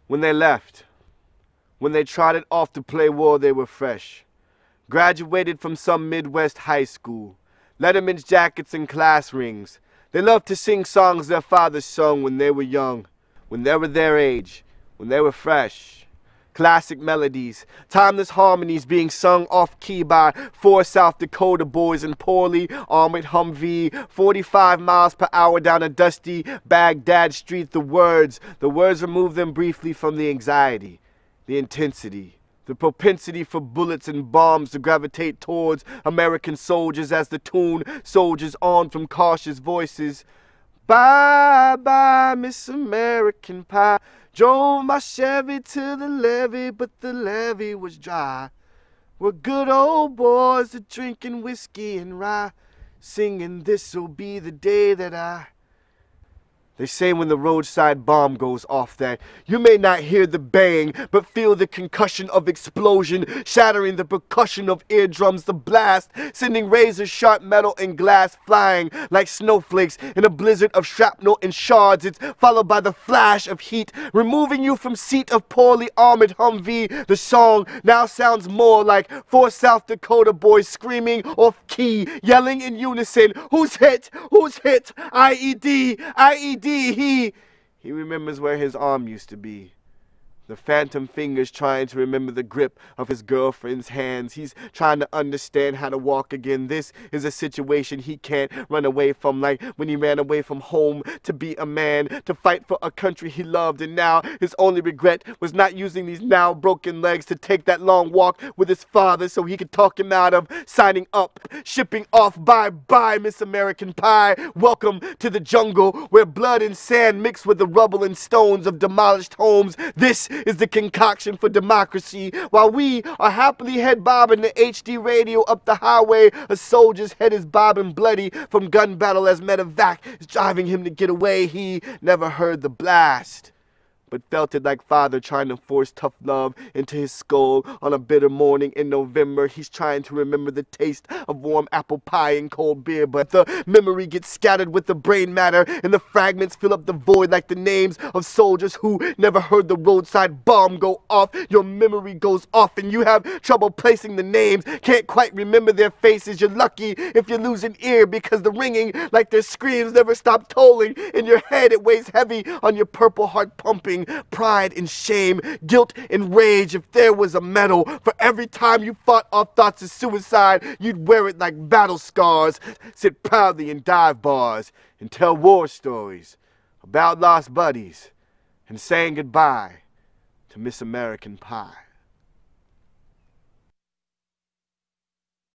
When they left, when they trotted off to play war, they were fresh. Graduated from some Midwest high school. Letterman's jackets and class rings. They loved to sing songs their fathers sung when they were young, when they were their age, when they were fresh. Classic melodies, timeless harmonies being sung off-key by 4 South Dakota boys in poorly armored Humvee, 45 miles per hour down a dusty Baghdad street. The words remove them briefly from the anxiety, the intensity, the propensity for bullets and bombs to gravitate towards American soldiers as the tune soldiers on from cautious voices. Bye, bye, Miss American Pie. Drove my Chevy to the levee, but the levee was dry. We're good old boys a drinking whiskey and rye, singing this'll be the day that I... They say when the roadside bomb goes off that you may not hear the bang, but feel the concussion of explosion, shattering the percussion of eardrums, the blast, sending razor-sharp metal and glass flying like snowflakes in a blizzard of shrapnel and shards. It's followed by the flash of heat, removing you from seat of poorly armored Humvee. The song now sounds more like 4 South Dakota boys screaming off-key, yelling in unison, "Who's hit? Who's hit? IED! IED!" He remembers where his arm used to be. The phantom fingers trying to remember the grip of his girlfriend's hands. He's trying to understand how to walk again. This is a situation he can't run away from, like when he ran away from home to be a man, to fight for a country he loved. And now his only regret was not using these now broken legs to take that long walk with his father so he could talk him out of signing up, shipping off. Bye-bye, Miss American Pie. Welcome to the jungle where blood and sand mix with the rubble and stones of demolished homes. This is the concoction for democracy. While we are happily head bobbing the HD radio up the highway, a soldier's head is bobbing bloody from gun battle as medevac is driving him to get away. He never heard the blast, but felt it like father trying to force tough love into his skull on a bitter morning in November. He's trying to remember the taste of warm apple pie and cold beer, but the memory gets scattered with the brain matter, and the fragments fill up the void like the names of soldiers who never heard the roadside bomb go off. Your memory goes off and you have trouble placing the names, can't quite remember their faces. You're lucky if you lose an ear because the ringing like their screams never stop tolling. In your head it weighs heavy on your purple heart pumping. Pride and shame, guilt and rage. If there was a medal for every time you fought off thoughts of suicide, you'd wear it like battle scars. Sit proudly in dive bars and tell war stories about lost buddies and saying goodbye to Miss American Pie.